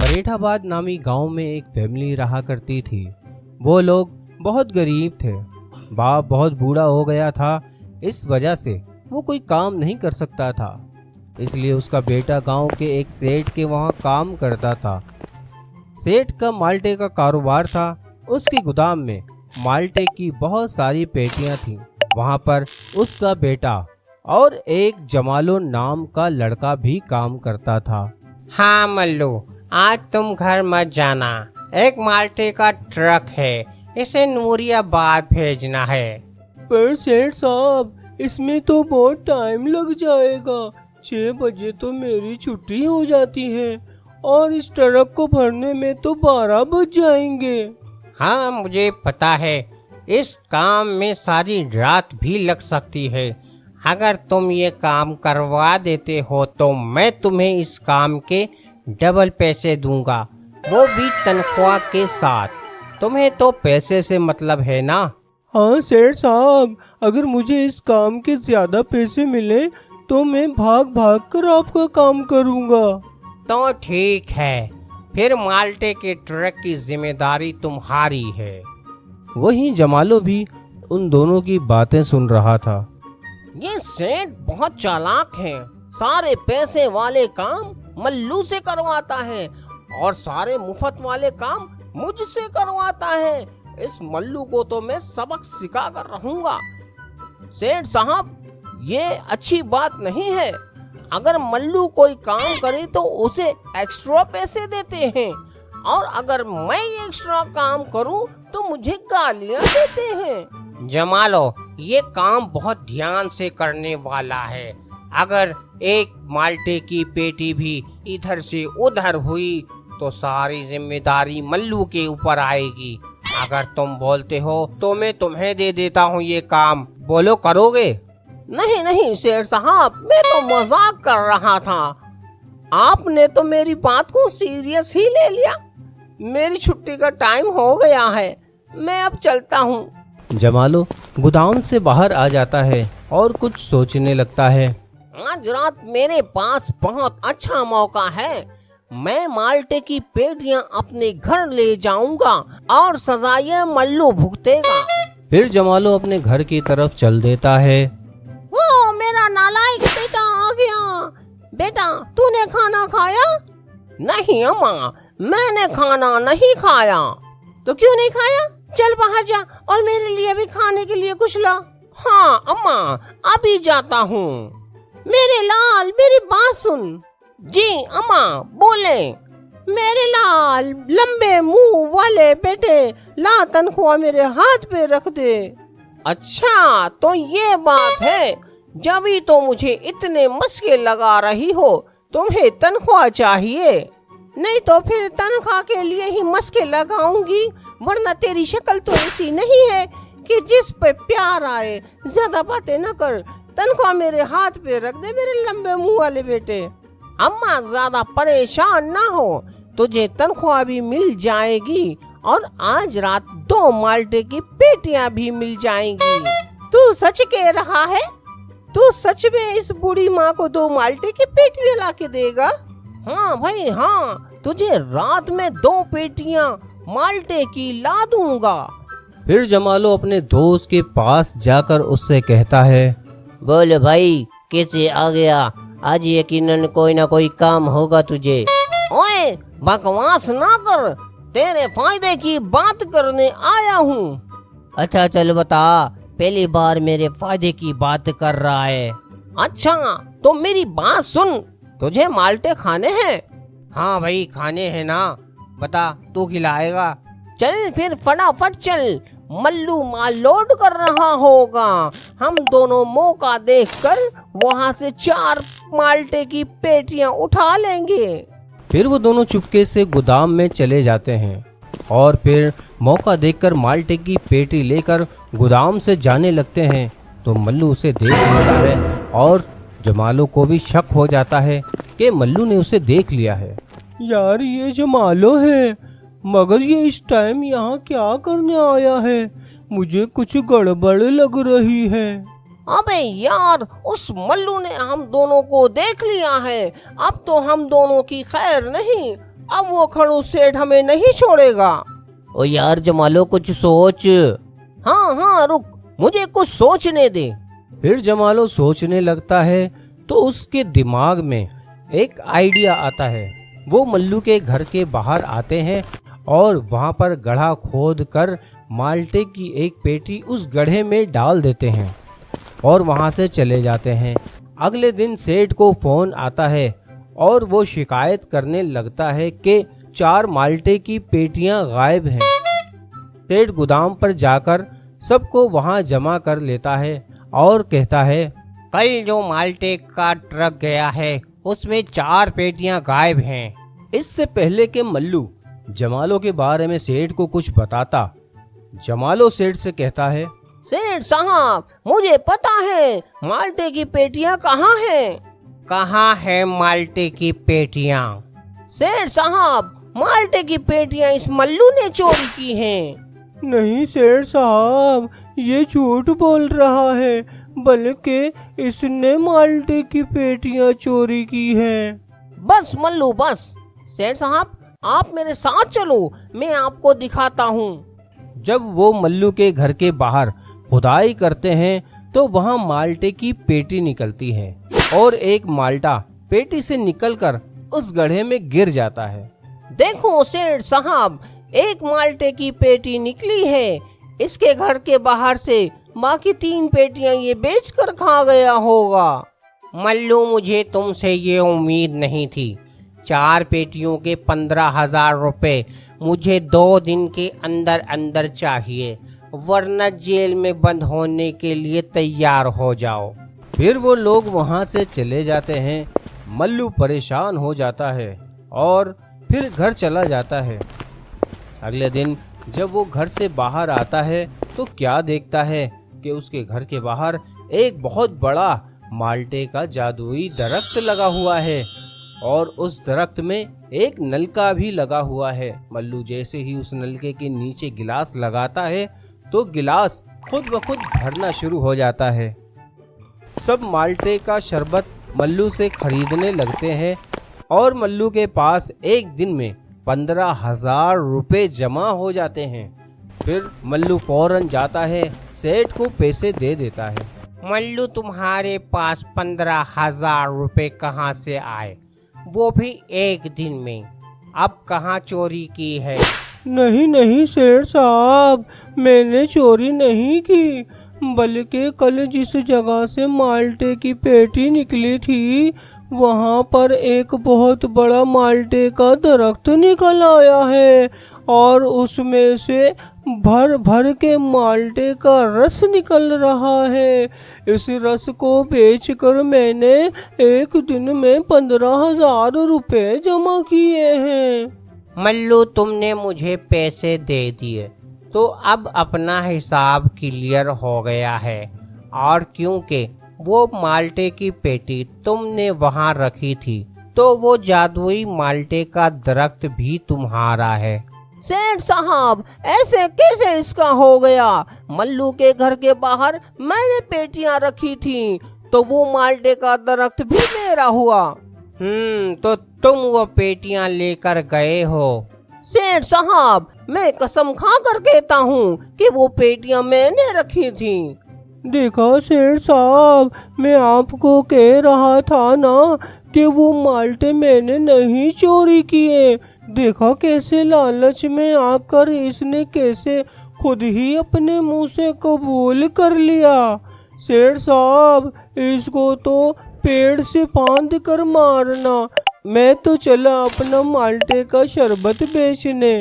मरेठाबाद नामी गांव में एक फैमिली रहा करती थी। वो लोग बहुत गरीब थे। बाप बहुत बूढ़ा हो गया था, इस वजह से वो कोई काम नहीं कर सकता था। इसलिए उसका बेटा गांव के एक सेठ के वहां काम करता था। सेठ का माल्टे का कारोबार था। उसकी गोदाम में माल्टे की बहुत सारी पेटियां थीं। वहां पर उसका बेटा और एक जमालो नाम का लड़का भी काम करता था। हाँ मल्लू, आज तुम घर मत जाना। एक माल्टे का ट्रक है, इसे नूरियाबाद भेजना है। पर सेठ साहब, इसमें तो बहुत टाइम लग जाएगा। 6 बजे तो मेरी छुट्टी हो जाती है और इस ट्रक को भरने में तो 12 बज जाएंगे। हाँ मुझे पता है, इस काम में सारी रात भी लग सकती है। अगर तुम ये काम करवा देते हो तो मैं तुम्हें इस काम के डबल पैसे दूंगा, वो भी तनख्वाह के साथ। तुम्हें तो पैसे से मतलब है ना? हाँ सेठ साहब, अगर मुझे इस काम के ज्यादा पैसे मिले तो मैं भाग भाग कर आपका काम करूँगा। तो ठीक है, फिर माल्टे के ट्रक की जिम्मेदारी तुम्हारी है। वहीं जमालो भी उन दोनों की बातें सुन रहा था। ये सेठ बहुत चालाक है। सारे पैसे वाले काम मल्लू से करवाता है और सारे मुफ्त वाले काम मुझसे करवाता है। इस मल्लू को तो मैं सबक सिखा कर रहूंगा। सेठ साहब, ये अच्छी बात नहीं है। अगर मल्लू कोई काम करे तो उसे एक्स्ट्रा पैसे देते हैं, और अगर मैं एक्स्ट्रा काम करूं तो मुझे गालियां देते हैं। जमालो, ये काम बहुत ध्यान से करने वाला है। अगर एक माल्टे की पेटी भी इधर से उधर हुई तो सारी जिम्मेदारी मल्लू के ऊपर आएगी। अगर तुम बोलते हो तो मैं तुम्हें दे देता हूँ ये काम। बोलो, करोगे? नहीं नहीं सेठ साहब, मैं तो मजाक कर रहा था। आपने तो मेरी बात को सीरियस ही ले लिया। मेरी छुट्टी का टाइम हो गया है, मैं अब चलता हूँ। जमालो गोदाम से बाहर आ जाता है और कुछ सोचने लगता है। आज रात मेरे पास बहुत अच्छा मौका है। मैं माल्टे की पेटियां अपने घर ले जाऊंगा और सजा ये मल्लू भुगतेगा। फिर जमालो अपने घर की तरफ चल देता है। वो मेरा नालायक बेटा आ गया। बेटा, तूने खाना खाया? नहीं अम्मा, मैंने खाना नहीं खाया। तो क्यों नहीं खाया? चल बाहर जा और मेरे लिए भी खाने के लिए कुछ ला। हाँ अम्मा, अभी जाता हूँ। मेरे लाल, मेरी बात सुन। जी अम्मा, बोले। मेरे लाल, लंबे मुंह वाले बेटे, ला तनख्वाह मेरे हाथ पे रख दे। अच्छा, तो ये बात है। जब ही तो मुझे इतने मस्के लगा रही हो, तुम्हें तनख्वाह चाहिए। नहीं तो फिर तनख्वाह के लिए ही मस्के लगाऊंगी, वरना तेरी शक्ल तो ऐसी नहीं है कि जिस पे प्यार आए। ज्यादा बातें न कर, तनख्वाह मेरे हाथ पे रख दे मेरे लंबे मुंह वाले बेटे। अम्मा, ज्यादा परेशान ना हो, तुझे तनख्वाह भी मिल जाएगी और आज रात 2 माल्टे की पेटियां भी मिल जाएंगी। तू सच कह रहा है? तू सच में इस बूढ़ी माँ को 2 माल्टे की पेटियां ला के देगा? हाँ भाई हाँ, तुझे रात में 2 पेटियां माल्टे की ला दूंगा। फिर जमालो अपने दोस्त के पास जाकर उससे कहता है। बोल भाई, कैसे आ गया? आज यकीनन कोई ना कोई काम होगा तुझे। ओए, बकवास ना कर, तेरे फायदे की बात करने आया हूँ। अच्छा चल बता, पहली बार मेरे फायदे की बात कर रहा है। अच्छा, तो मेरी बात सुन, तुझे माल्टे खाने हैं? हाँ भाई, खाने हैं ना। बता, तू खिलाएगा? चल फिर फटाफट चल, मल्लू माल लोड कर रहा होगा। हम दोनों मौका देखकर वहाँ से 4 माल्टे की पेटियां उठा लेंगे। फिर वो दोनों चुपके से गोदाम में चले जाते हैं और फिर मौका देखकर माल्टे की पेटी लेकर गोदाम से जाने लगते हैं। तो मल्लू उसे देख लेता है और जमालो को भी शक हो जाता है कि मल्लू ने उसे देख लिया है। यार, ये जमालो है, मगर ये इस टाइम यहाँ क्या करने आया है? मुझे कुछ गड़बड़ लग रही है। अबे यार, उस मल्लू ने हम दोनों को देख लिया है। अब तो हम दोनों की खैर नहीं। अब वो खड़ूस सेठ हमें नहीं छोड़ेगा। ओ यार जमालो कुछ सोच। हाँ हाँ रुक, मुझे कुछ सोचने दे। फिर जमालो सोचने लगता है तो उसके दिमाग में एक आइडिया आता है। वो मल्लू के घर के बाहर आते हैं और वहां पर गड्ढा खोद कर माल्टे की एक पेटी उस गड्ढे में डाल देते हैं और वहां से चले जाते हैं। अगले दिन सेठ को फोन आता है और वो शिकायत करने लगता है कि 4 माल्टे की पेटियां गायब हैं। सेठ गोदाम पर जाकर सबको वहां जमा कर लेता है और कहता है, कल जो माल्टे का ट्रक गया है उसमें 4 पेटियां गायब हैं। इससे पहले कि मल्लू जमालो के बारे में सेठ को कुछ बताता, जमालो सेठ से कहता है, सेठ साहब मुझे पता है माल्टे की पेटियां कहाँ हैं। कहाँ है माल्टे की पेटियां? सेठ साहब माल्टे की पेटियां इस मल्लू ने चोरी की हैं। नहीं सेठ साहब, ये झूठ बोल रहा है, बल्कि इसने माल्टे की पेटियां चोरी की हैं। बस मल्लू बस। सेठ साहब आप मेरे साथ चलो, मैं आपको दिखाता हूँ। जब वो मल्लू के घर के बाहर खुदाई करते हैं तो वहाँ माल्टे की पेटी निकलती है और एक माल्टा पेटी से निकलकर उस गड्ढे में गिर जाता है। देखो सेठ साहब, एक माल्टे की पेटी निकली है। इसके घर के बाहर से बाकी 3 पेटियां ये बेचकर खा गया होगा। मल्लू मुझे तुमसे ये उम्मीद नहीं थी। 4 पेटियों के 15,000 रुपए मुझे 2 दिन के अंदर अंदर चाहिए, वरना जेल में बंद होने के लिए तैयार हो जाओ। फिर वो लोग वहाँ से चले जाते हैं। मल्लू परेशान हो जाता है और फिर घर चला जाता है। अगले दिन जब वो घर से बाहर आता है तो क्या देखता है कि उसके घर के बाहर एक बहुत बड़ा माल्टे का जादुई दरख्त लगा हुआ है और उस दरख्त में एक नलका भी लगा हुआ है। मल्लू जैसे ही उस नलके के नीचे गिलास लगाता है तो गिलास खुद ब खुद भरना शुरू हो जाता है। सब माल्टे का शरबत मल्लू से खरीदने लगते हैं और मल्लू के पास एक दिन में 15,000 रुपए जमा हो जाते हैं। फिर मल्लू फौरन जाता है, सेठ को पैसे दे देता है। मल्लू तुम्हारे पास 15,000 रुपए कहाँ से आए, वो भी एक दिन में? अब कहाँ चोरी की है? नहीं नहीं सेठ साहब, मैंने चोरी नहीं की, बल्कि कल जिस जगह से माल्टे की पेटी निकली थी वहाँ पर एक बहुत बड़ा माल्टे का दरख्त निकल आया है और उसमें से भर भर के माल्टे का रस निकल रहा है। इस रस को बेचकर मैंने एक दिन में 15,000 रुपए जमा किए हैं। मल्लू तुमने मुझे पैसे दे दिए तो अब अपना हिसाब क्लियर हो गया है, और क्योंकि वो माल्टे की पेटी तुमने वहाँ रखी थी तो वो जादुई माल्टे का दरख्त भी तुम्हारा है। सेठ साहब ऐसे कैसे इसका हो गया? मल्लू के घर के बाहर मैंने पेटियां रखी थी तो वो माल्टे का दरख्त भी मेरा हुआ। तो तुम वो पेटियां लेकर गए हो? सेठ साहब मैं कसम खा कर कहता हूँ कि वो पेटियां मैंने रखी थी। देखा सेठ साहब, मैं आपको कह रहा था ना कि वो माल्टे मैंने नहीं चोरी किए। देखा कैसे लालच में आकर इसने कैसे खुद ही अपने मुंह से कबूल कर लिया। सेठ साहब इसको तो पेड़ से बांध कर मारना। मैं तो चला अपना माल्टे का शरबत बेचने।